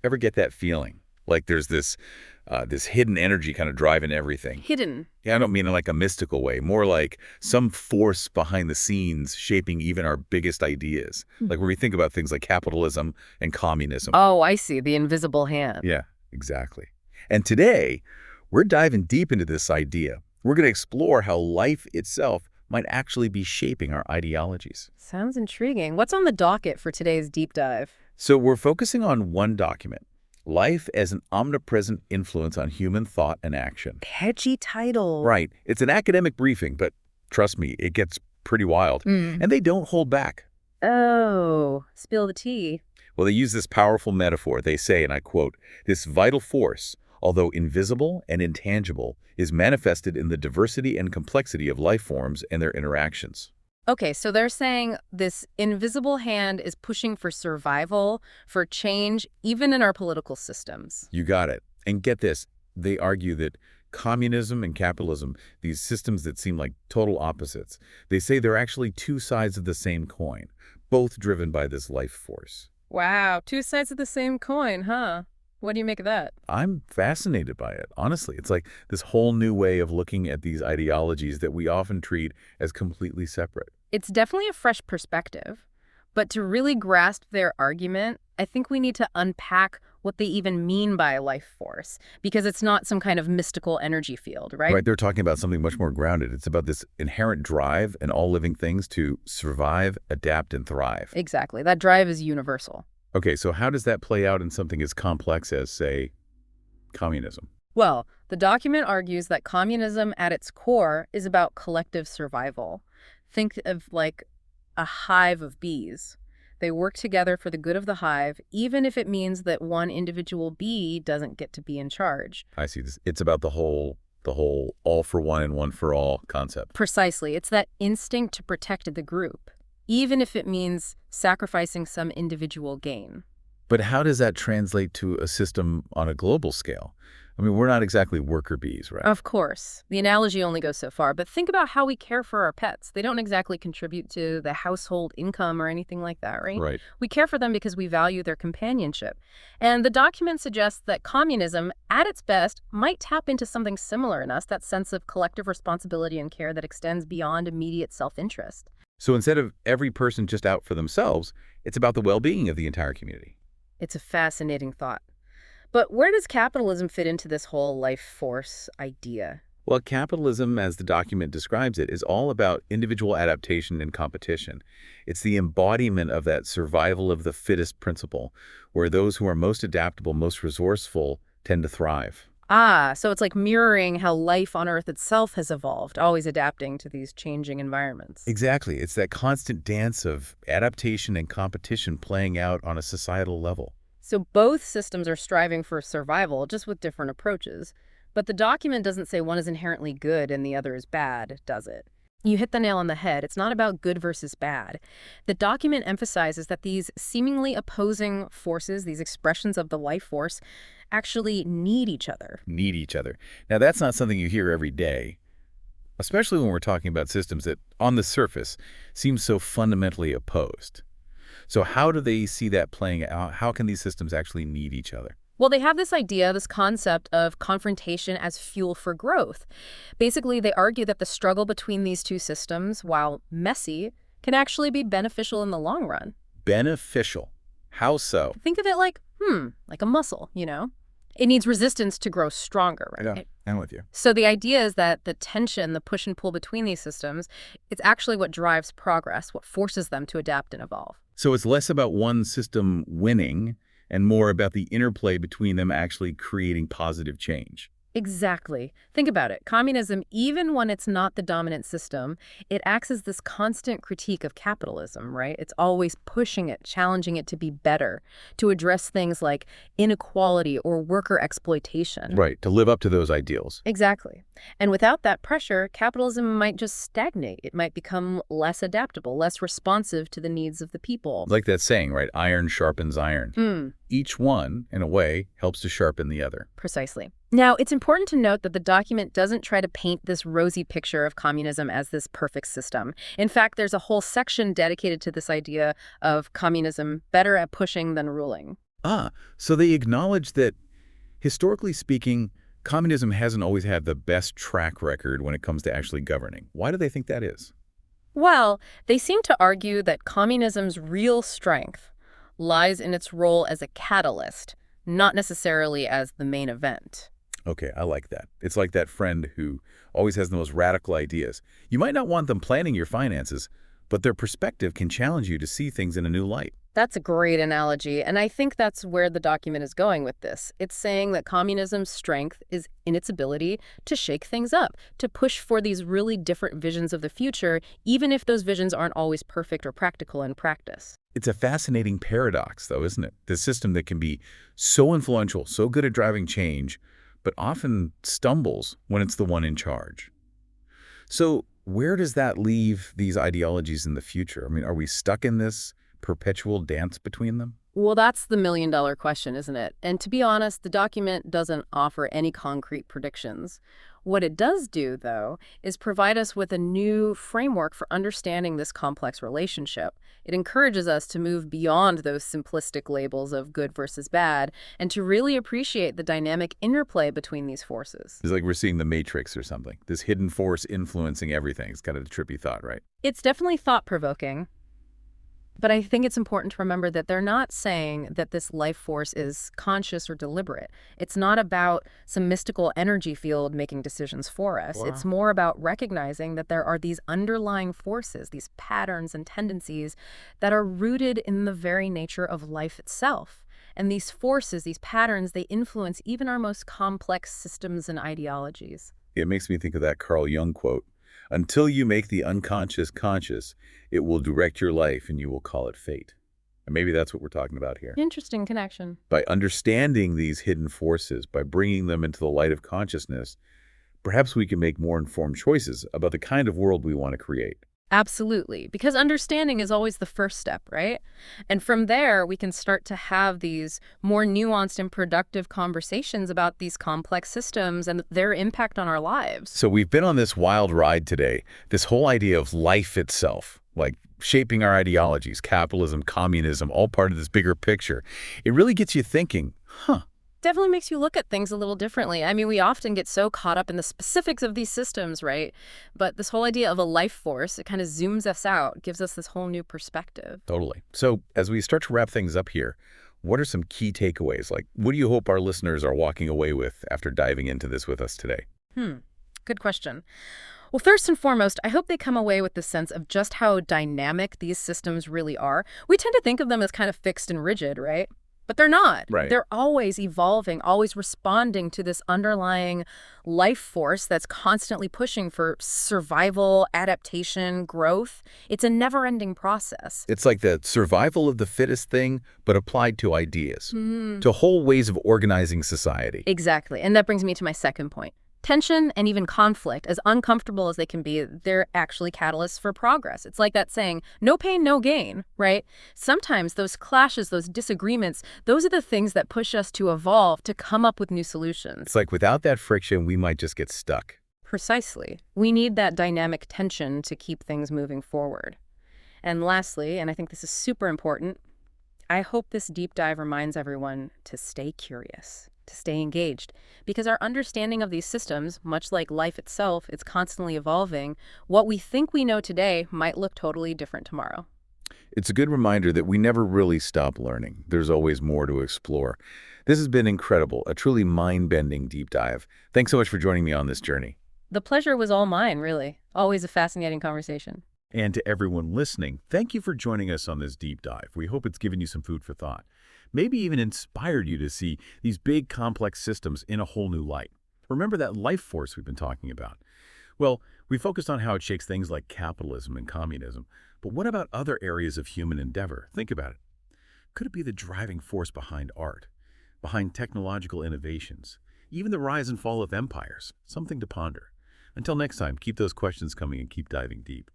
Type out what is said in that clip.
Ever get that feeling? Like there's this hidden energy kind of driving everything. Hidden. Yeah, I don't mean in like a mystical way, more like some force behind the scenes shaping even our biggest ideas. Like when we think about things like capitalism and communism. Oh, I see. The invisible hand. Yeah, exactly. And today, we're diving deep into this idea. We're going to explore how life itself might actually be shaping our ideologies. Sounds intriguing. What's on the docket for today's deep dive? So we're focusing on one document, life as an omnipresent influence on human thought and action. Catchy title. Right. It's an academic briefing, but trust me, it gets pretty wild. And they don't hold back. Oh, spill the tea. Well, they use this powerful metaphor. They say, and I quote, "This vital force, although invisible and intangible, is manifested in the diversity and complexity of life forms and their interactions." Okay, so they're saying this invisible hand is pushing for survival, for change, even in our political systems. You got it. And get this, they argue that communism and capitalism, these systems that seem like total opposites, they say they're actually two sides of the same coin, both driven by this life force. Wow, two sides of the same coin, huh? What do you make of that? I'm fascinated by it, honestly. It's like this whole new way of looking at these ideologies that we often treat as completely separate. It's definitely a fresh perspective, but to really grasp their argument, I think we need to unpack what they even mean by life force, because it's not some kind of mystical energy field, right? Right, they're talking about something much more grounded. It's about this inherent drive in all living things to survive, adapt, and thrive. Exactly. That drive is universal. Okay, so how does that play out in something as complex as, say, communism? Well, the document argues that communism at its core is about collective survival. Think of like a hive of bees. They work together for the good of the hive, even if it means that one individual bee doesn't get to be in charge. I see this. It's about the whole all for one and one for all concept. Precisely. It's that instinct to protect the group, even if it means sacrificing some individual gain. But how does that translate to a system on a global scale? I mean, we're not exactly worker bees, right? Of course. The analogy only goes so far, but think about how we care for our pets. They don't exactly contribute to the household income or anything like that, right? Right. We care for them because we value their companionship. And the document suggests that communism, at its best, might tap into something similar in us, that sense of collective responsibility and care that extends beyond immediate self-interest. So instead of every person just out for themselves, it's about the well-being of the entire community. It's a fascinating thought. But where does capitalism fit into this whole life force idea? Well, capitalism, as the document describes it, is all about individual adaptation and competition. It's the embodiment of that survival of the fittest principle, where those who are most adaptable, most resourceful, tend to thrive. Ah, so it's like mirroring how life on Earth itself has evolved, always adapting to these changing environments. Exactly. It's that constant dance of adaptation and competition playing out on a societal level. So both systems are striving for survival, just with different approaches. But the document doesn't say one is inherently good and the other is bad, does it? You hit the nail on the head. It's not about good versus bad. The document emphasizes that these seemingly opposing forces, these expressions of the life force, actually need each other. Need each other. Now, that's not something you hear every day, especially when we're talking about systems that, on the surface, seem so fundamentally opposed. So how do they see that playing out? How can these systems actually need each other? Well, they have this idea, this concept of confrontation as fuel for growth. Basically, they argue that the struggle between these two systems, while messy, can actually be beneficial in the long run. Beneficial. How so? Think of it like a muscle, you know? It needs resistance to grow stronger, right? Yeah, I'm with you. So the idea is that the tension, the push and pull between these systems, it's actually what drives progress, what forces them to adapt and evolve. So it's less about one system winning and more about the interplay between them actually creating positive change. Exactly. Think about it. Communism, even when it's not the dominant system, it acts as this constant critique of capitalism, right? It's always pushing it, challenging it to be better, to address things like inequality or worker exploitation. Right, to live up to those ideals. Exactly. And without that pressure, capitalism might just stagnate. It might become less adaptable, less responsive to the needs of the people. Like that saying, right? Iron sharpens iron. Each one, in a way, helps to sharpen the other. Precisely. Now, it's important to note that the document doesn't try to paint this rosy picture of communism as this perfect system. In fact, there's a whole section dedicated to this idea of communism better at pushing than ruling. So they acknowledge that, historically speaking, communism hasn't always had the best track record when it comes to actually governing. Why do they think that is? Well, they seem to argue that communism's real strength lies in its role as a catalyst, not necessarily as the main event. Okay, I like that. It's like that friend who always has the most radical ideas. You might not want them planning your finances, but their perspective can challenge you to see things in a new light. That's a great analogy, and I think that's where the document is going with this. It's saying that communism's strength is in its ability to shake things up, to push for these really different visions of the future, even if those visions aren't always perfect or practical in practice. It's a fascinating paradox, though, isn't it? The system that can be so influential, so good at driving change, but often stumbles when it's the one in charge. So where does that leave these ideologies in the future? I mean, are we stuck in this perpetual dance between them? Well, that's the million-dollar question, isn't it? And to be honest, the document doesn't offer any concrete predictions. What it does do, though, is provide us with a new framework for understanding this complex relationship. It encourages us to move beyond those simplistic labels of good versus bad and to really appreciate the dynamic interplay between these forces. It's like we're seeing the Matrix or something, this hidden force influencing everything. It's kind of a trippy thought, right? It's definitely thought-provoking. But I think it's important to remember that they're not saying that this life force is conscious or deliberate. It's not about some mystical energy field making decisions for us. Wow. It's more about recognizing that there are these underlying forces, these patterns and tendencies that are rooted in the very nature of life itself. And these forces, these patterns, they influence even our most complex systems and ideologies. It makes me think of that Carl Jung quote. Until you make the unconscious conscious, it will direct your life and you will call it fate. And maybe that's what we're talking about here. Interesting connection. By understanding these hidden forces, by bringing them into the light of consciousness, perhaps we can make more informed choices about the kind of world we want to create. Absolutely, because understanding is always the first step, right? And from there, we can start to have these more nuanced and productive conversations about these complex systems and their impact on our lives. So we've been on this wild ride today, this whole idea of life itself, like shaping our ideologies, capitalism, communism, all part of this bigger picture. It really gets you thinking, Definitely makes you look at things a little differently. I mean, we often get so caught up in the specifics of these systems, right? But this whole idea of a life force, it kind of zooms us out, gives us this whole new perspective. Totally. So as we start to wrap things up here, what are some key takeaways? Like, what do you hope our listeners are walking away with after diving into this with us today? Good question. Well, first and foremost, I hope they come away with the sense of just how dynamic these systems really are. We tend to think of them as kind of fixed and rigid, right? But they're not. Right. They're always evolving, always responding to this underlying life force that's constantly pushing for survival, adaptation, growth. It's a never-ending process. It's like the survival of the fittest thing, but applied to ideas, to whole ways of organizing society. Exactly. And that brings me to my second point. Tension and even conflict, as uncomfortable as they can be, they're actually catalysts for progress. It's like that saying, no pain, no gain, right? Sometimes those clashes, those disagreements, those are the things that push us to evolve, to come up with new solutions. It's like without that friction, we might just get stuck. Precisely. We need that dynamic tension to keep things moving forward. And lastly, and I think this is super important, I hope this deep dive reminds everyone to stay curious, to stay engaged, because our understanding of these systems, much like life itself, it's constantly evolving. What we think we know today might look totally different tomorrow. It's a good reminder that we never really stop learning. There's always more to explore. This has been incredible, a truly mind-bending deep dive. Thanks so much for joining me on this journey. The pleasure was all mine, really. Always a fascinating conversation. And to everyone listening, thank you for joining us on this deep dive. We hope it's given you some food for thought. Maybe even inspired you to see these big, complex systems in a whole new light. Remember that life force we've been talking about? Well, we focused on how it shakes things like capitalism and communism, but what about other areas of human endeavor? Think about it. Could it be the driving force behind art, behind technological innovations, even the rise and fall of empires? Something to ponder. Until next time, keep those questions coming and keep diving deep.